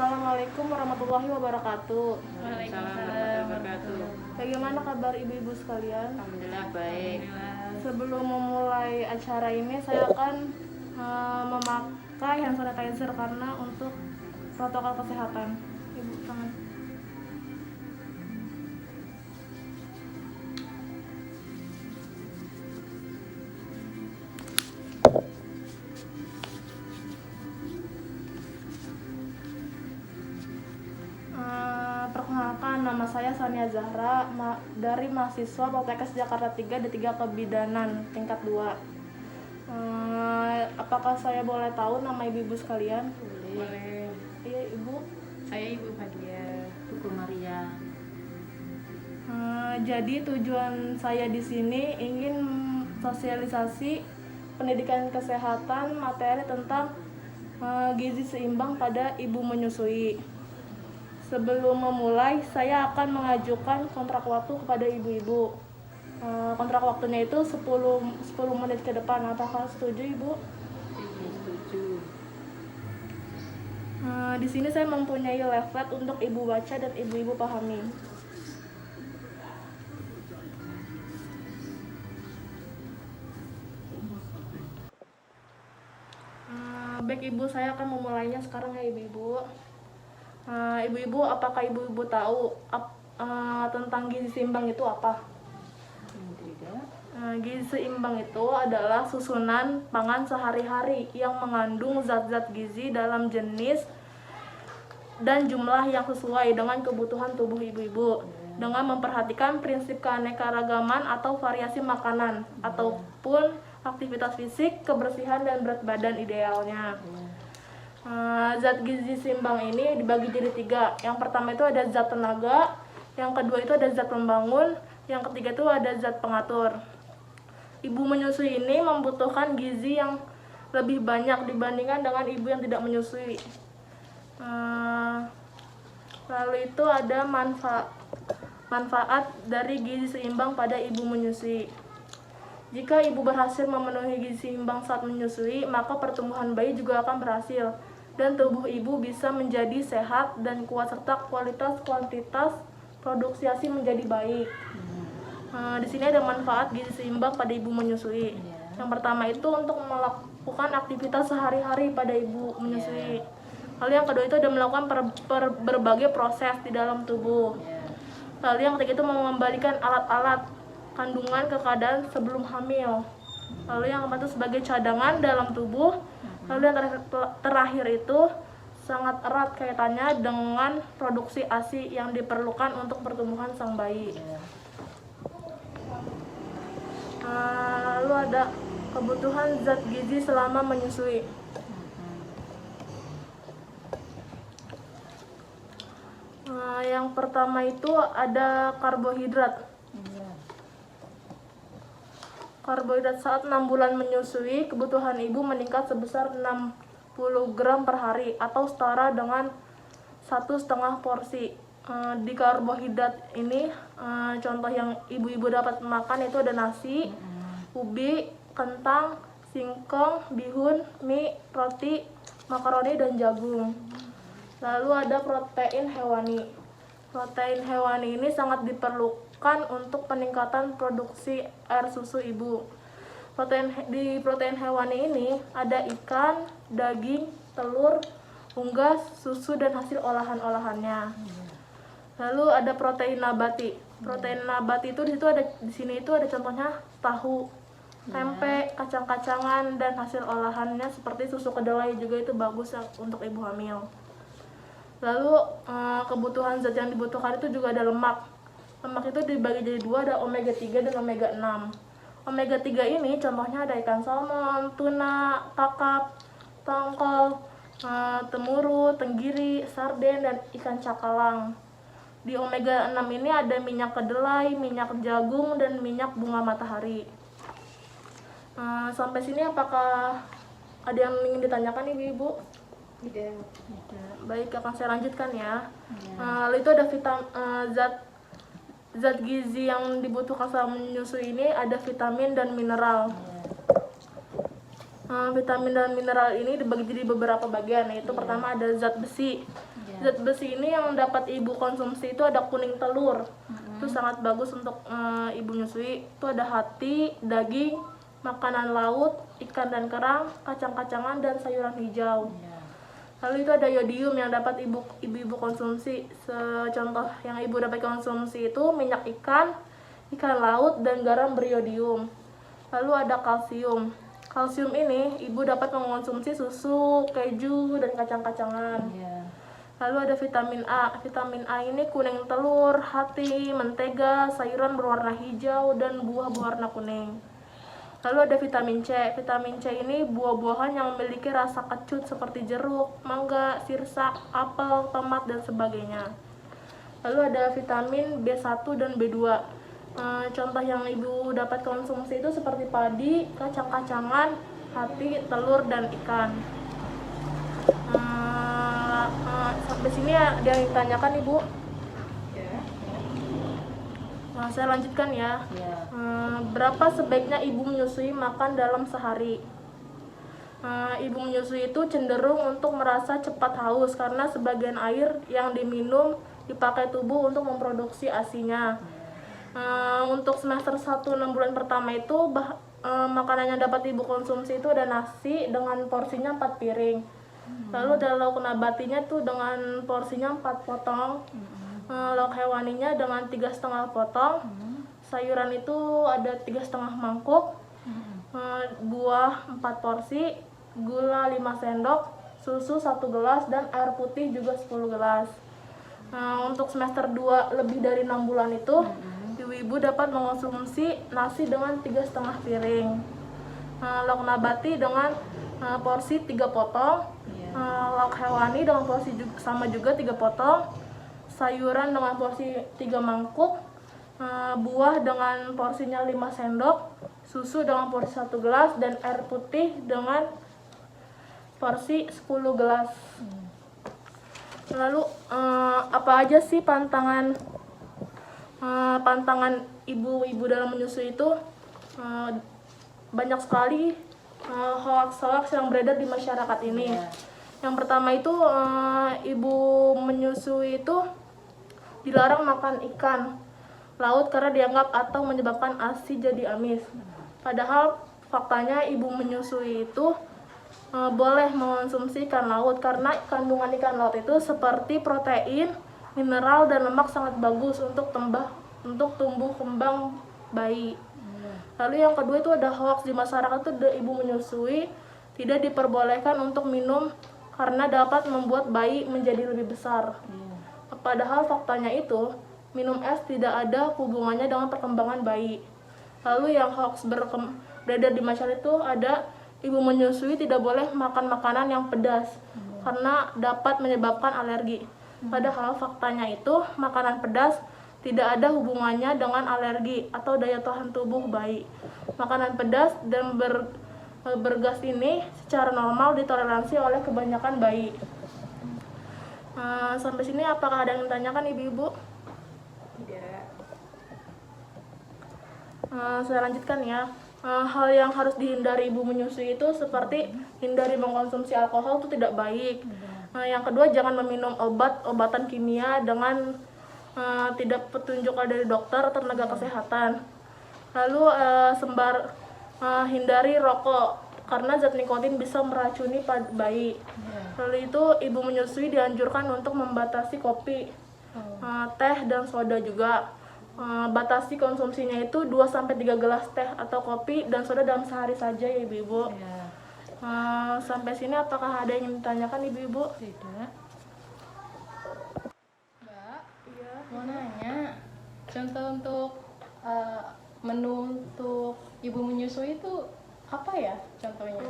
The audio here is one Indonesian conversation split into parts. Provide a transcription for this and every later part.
Assalamualaikum warahmatullahi wabarakatuh. Waalaikumsalam warahmatullahi wabarakatuh. Bagaimana kabar ibu-ibu sekalian? Alhamdulillah baik. Sebelum memulai acara ini, saya akan memakai hand sanitizer karena untuk protokol kesehatan. Ibu, tangan. Perkenalkan, nama saya Sania Zahra dari mahasiswa Poltekkes Jakarta 3 D3 Kebidanan tingkat 2. Apakah saya boleh tahu nama ibu-ibu sekalian? Boleh. Iya, Ibu. Saya Ibu Fadia. Ibu Maria. Jadi tujuan saya di sini ingin sosialisasi pendidikan kesehatan materi tentang gizi seimbang pada ibu menyusui. Sebelum memulai, saya akan mengajukan kontrak waktu kepada ibu-ibu. Kontrak waktunya itu 10 menit ke depan. Apakah setuju, Ibu? Setuju. Di sini saya mempunyai leaflet untuk ibu baca dan ibu-ibu pahami. Baik Ibu, saya akan memulainya sekarang ya ibu-ibu. Ibu-ibu, apakah ibu-ibu tahu tentang gizi seimbang itu apa? Tidak. Gizi seimbang itu adalah susunan pangan sehari-hari yang mengandung zat-zat gizi dalam jenis dan jumlah yang sesuai dengan kebutuhan tubuh ibu-ibu, dengan memperhatikan prinsip keanekaragaman atau variasi makanan ataupun aktivitas fisik, kebersihan dan berat badan idealnya. Zat gizi seimbang ini dibagi jadi 3. Yang pertama itu ada zat tenaga, yang kedua itu ada zat pembangun, yang ketiga itu ada zat pengatur. Ibu menyusui ini membutuhkan gizi yang lebih banyak dibandingkan dengan ibu yang tidak menyusui. Lalu itu ada manfaat dari gizi seimbang pada ibu menyusui. Jika ibu berhasil memenuhi gizi seimbang saat menyusui, maka pertumbuhan bayi juga akan berhasil dan tubuh ibu bisa menjadi sehat dan kuat serta kualitas-kuantitas produksi ASI menjadi baik. Di sini ada manfaat gizi seimbang pada ibu menyusui. Yang pertama itu untuk melakukan aktivitas sehari-hari pada ibu menyusui. Lalu yang kedua itu ada melakukan berbagai proses di dalam tubuh. Lalu yang ketiga itu mengembalikan alat-alat kandungan ke keadaan sebelum hamil. Lalu yang keempat itu sebagai cadangan dalam tubuh. Lalu yang terakhir itu sangat erat kaitannya dengan produksi ASI yang diperlukan untuk pertumbuhan sang bayi. Lalu ada kebutuhan zat gizi selama menyusui. Yang pertama itu ada karbohidrat. Karbohidrat saat 6 bulan menyusui, kebutuhan ibu meningkat sebesar 60 gram per hari atau setara dengan 1,5 porsi. Di karbohidrat ini, contoh yang ibu-ibu dapat makan itu ada nasi, ubi, kentang, singkong, bihun, mie, roti, makaroni, dan jagung. Lalu ada protein hewani. Protein hewani ini sangat diperlukan untuk peningkatan produksi air susu ibu. Di protein hewani ini ada ikan, daging, telur, unggas, susu dan hasil olahan-olahannya. Lalu ada protein nabati. Protein nabati itu di sini itu ada contohnya tahu, tempe, kacang-kacangan dan hasil olahannya seperti susu kedelai juga itu bagus untuk ibu hamil. Lalu kebutuhan zat yang dibutuhkan itu juga ada lemak. Lemak itu dibagi jadi 2, ada omega 3 dan omega 6. Omega 3 ini contohnya ada ikan salmon, tuna, kakap, tongkol, temuru, tenggiri, sarden, dan ikan cakalang. Di omega 6 ini ada minyak kedelai, minyak jagung, dan minyak bunga matahari. Sampai sini apakah ada yang ingin ditanyakan ibu-ibu? Tidak. Baik, akan saya lanjutkan ya. Lalu itu ada zat gizi yang dibutuhkan selama menyusui ini ada vitamin dan mineral. Vitamin dan mineral ini dibagi jadi beberapa bagian, yaitu pertama ada zat besi. Zat besi ini yang dapat ibu konsumsi itu ada kuning telur, itu sangat bagus untuk ibu menyusui. Itu ada hati, daging, makanan laut, ikan dan kerang, kacang-kacangan dan sayuran hijau. Lalu itu ada yodium yang dapat ibu konsumsi. Contoh yang ibu dapat konsumsi itu minyak ikan, ikan laut dan garam beriodium. Lalu ada kalsium. Kalsium ini ibu dapat mengonsumsi susu, keju, dan kacang-kacangan. Lalu ada vitamin A. Vitamin A ini kuning telur, hati, mentega, sayuran berwarna hijau, dan buah berwarna kuning. Lalu ada vitamin C. Vitamin C ini buah-buahan yang memiliki rasa kecut seperti jeruk, mangga, sirsak, apel, tomat, dan sebagainya. Lalu ada vitamin B1 dan B2. Contoh yang ibu dapat konsumsi itu seperti padi, kacang-kacangan, hati, telur, dan ikan. Sampai sini ada yang ditanyakan ibu? Saya lanjutkan ya. Berapa sebaiknya ibu menyusui makan dalam sehari? Ibu menyusui itu cenderung untuk merasa cepat haus karena sebagian air yang diminum dipakai tubuh untuk memproduksi ASI-nya. Untuk semester 1 6 bulan pertama itu makanan yang dapat ibu konsumsi itu ada nasi dengan porsinya 4 piring. Lalu ada lauk nabatinya tuh dengan porsinya 4 potong. Lauk hewaninya dengan 3,5 potong. Sayuran itu ada 3,5 mangkuk. Buah 4 porsi, gula 5 sendok, susu 1 gelas, dan air putih juga 10 gelas. Untuk semester 2 lebih dari 6 bulan itu ibu-ibu dapat mengonsumsi nasi dengan 3,5 piring, lauk nabati dengan porsi 3 potong, lauk hewani dengan porsi sama juga 3 potong, sayuran dengan porsi 3 mangkuk, buah dengan porsinya 5 sendok, susu dengan porsi 1 gelas, dan air putih dengan porsi 10 gelas. Lalu apa aja sih pantangan ibu-ibu dalam menyusui itu? Banyak sekali hoax-hoax yang beredar di masyarakat ini. Yang pertama itu ibu menyusui itu dilarang makan ikan laut karena dianggap atau menyebabkan ASI jadi amis. Padahal faktanya ibu menyusui itu boleh mengonsumsi ikan laut karena kandungan ikan laut itu seperti protein, mineral, dan lemak sangat bagus untuk tumbuh kembang bayi. Lalu yang kedua itu ada hoax di masyarakat itu ibu menyusui tidak diperbolehkan untuk minum karena dapat membuat bayi menjadi lebih besar. Padahal faktanya itu minum es tidak ada hubungannya dengan perkembangan bayi. Lalu yang hoax beredar di masyarakat itu ada ibu menyusui tidak boleh makan makanan yang pedas karena dapat menyebabkan alergi. Padahal faktanya itu makanan pedas tidak ada hubungannya dengan alergi atau daya tahan tubuh bayi. Makanan pedas dan bergas ini secara normal ditoleransi oleh kebanyakan bayi. Sampai sini apakah ada yang ditanyakan ibu-ibu? Tidak. Saya lanjutkan ya. Hal yang harus dihindari ibu menyusui itu seperti hindari mengkonsumsi alkohol itu tidak baik. Yang kedua, jangan meminum obatan kimia dengan tidak petunjuk dari dokter atau tenaga kesehatan. Lalu hindari rokok karena zat nikotin bisa meracuni bayi. Lalu itu ibu menyusui dianjurkan untuk membatasi kopi, teh, dan soda juga. Batasi konsumsinya itu 2-3 gelas teh atau kopi dan soda dalam sehari saja ya ibu-ibu. Sampai sini apakah ada yang ditanyakan ibu-ibu? Tidak. Mbak, Iya. mau nanya, contoh untuk menu untuk ibu menyusui itu apa ya contohnya?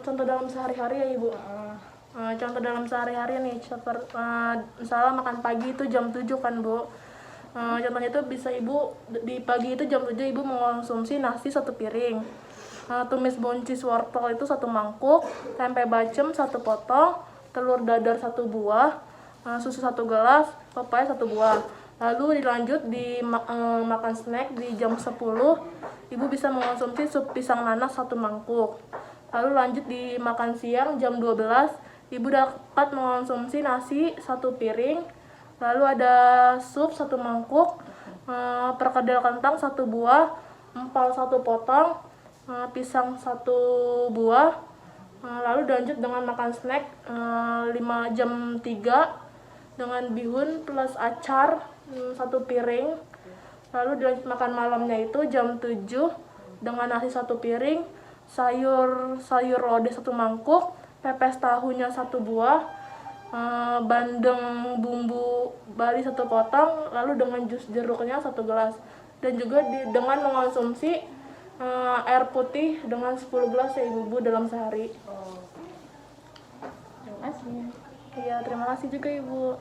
Contoh dalam sehari-hari ya ibu. Contoh dalam sehari-hari nih, misalnya makan pagi itu jam 7 kan bu. Contohnya itu bisa ibu di pagi itu jam 7 ibu mengonsumsi nasi 1 piring, tumis buncis wortel itu 1 mangkuk, tempe bacem 1 potong, telur dadar 1 buah, susu 1 gelas, pepaya 1 buah. Lalu dilanjut makan snack di jam 10, ibu bisa mengonsumsi sup pisang nanas 1 mangkuk. Lalu lanjut di makan siang jam 12, ibu dapat mengonsumsi nasi 1 piring, lalu ada sup 1 mangkuk, perkedel kentang 1 buah, empal 1 potong, pisang 1 buah, lalu lanjut dengan makan snack 5 jam 3 dengan bihun plus acar 1 piring. Lalu dilanjut makan malamnya itu jam 7 dengan nasi 1 piring, sayur lodeh 1 mangkuk, pepes tahunya 1 buah, bandeng bumbu Bali 1 potong, lalu dengan jus jeruknya 1 gelas. Dan juga dengan mengonsumsi air putih dengan 10 gelas ya ibu dalam sehari. Terima kasih. Iya, terima kasih juga ibu.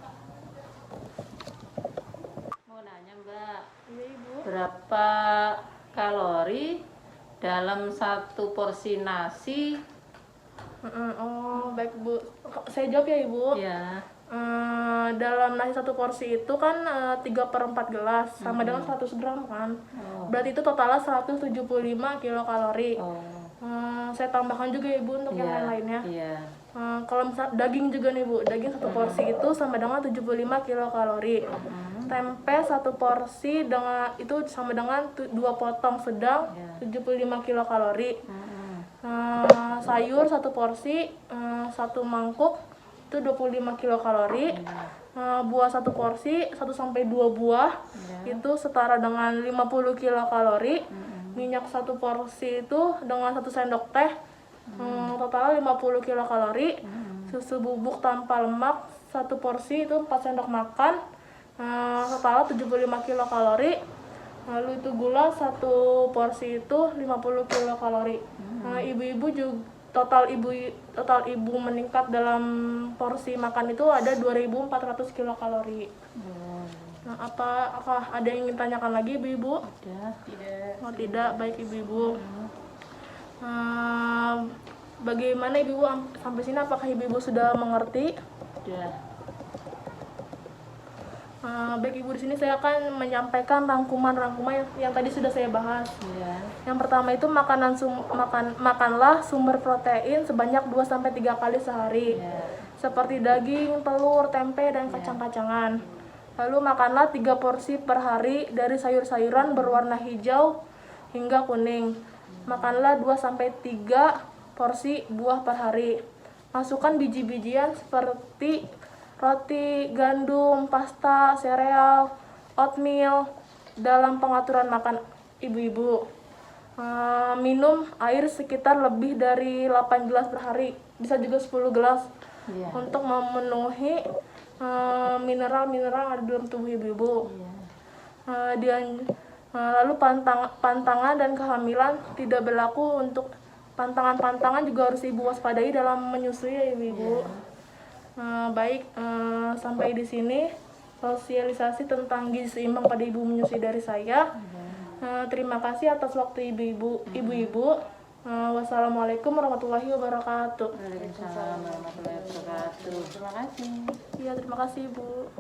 Mau nanya Mbak, Iya ibu. berapa kalori dalam 1 porsi nasi? Oh baik bu, saya jawab ya ibu. Ya. Dalam nasi 1 porsi itu kan 3/4 gelas sama dengan 100 gram kan. Berarti itu totalnya 175 kilokalori. Saya tambahkan juga ibu untuk yang lain-lainnya. Iya. Kalau misal daging juga nih bu, daging 1 porsi itu sama dengan 75 kilokalori. Tempe 1 porsi dengan itu sama dengan 2 potong sedang 75 kilokalori. Sayur 1 porsi 1 mangkuk itu 25 kilokalori. Buah 1 porsi 1 sampai 2 buah itu setara dengan 50 kilokalori. Minyak 1 porsi itu dengan 1 sendok teh total 50 kilokalori. Susu bubuk tanpa lemak 1 porsi itu 4 sendok makan total 75 kilokalori. Lalu itu gula 1 porsi itu 50 kilokalori. Ibu-ibu juga total ibu meningkat dalam porsi makan itu ada 2.400 kilokalori. Apakah ada yang ingin tanyakan lagi ibu-ibu? Tidak. Oh tidak, baik ibu-ibu. Bagaimana ibu sampai sini? Apakah ibu sudah mengerti? Sudah. Baik ibu, di sini saya akan menyampaikan rangkuman yang tadi sudah saya bahas. Ya. Yang pertama itu makanlah sumber protein sebanyak 2-3 kali sehari. Seperti daging, telur, tempe, dan kacang-kacangan. Lalu makanlah 3 porsi per hari dari sayur-sayuran berwarna hijau hingga kuning. Makanlah 2-3 porsi buah per hari. Masukkan biji-bijian seperti roti, gandum, pasta, sereal, oatmeal dalam pengaturan makan ibu-ibu. Minum air sekitar lebih dari 8 gelas per hari, bisa juga 10 gelas untuk memenuhi mineral-mineral ada dalam tubuh ibu-ibu. Lalu pantangan dan kehamilan tidak berlaku untuk pantangan juga harus ibu waspadai dalam menyusui ya ibu-ibu. Baik, sampai di sini sosialisasi tentang gizi seimbang pada ibu menyusui dari saya. Terima kasih atas waktu ibu-ibu. Wassalamualaikum warahmatullahi wabarakatuh. Waalaikumsalam warahmatullahi wabarakatuh. Terima kasih. Iya, terima kasih ibu.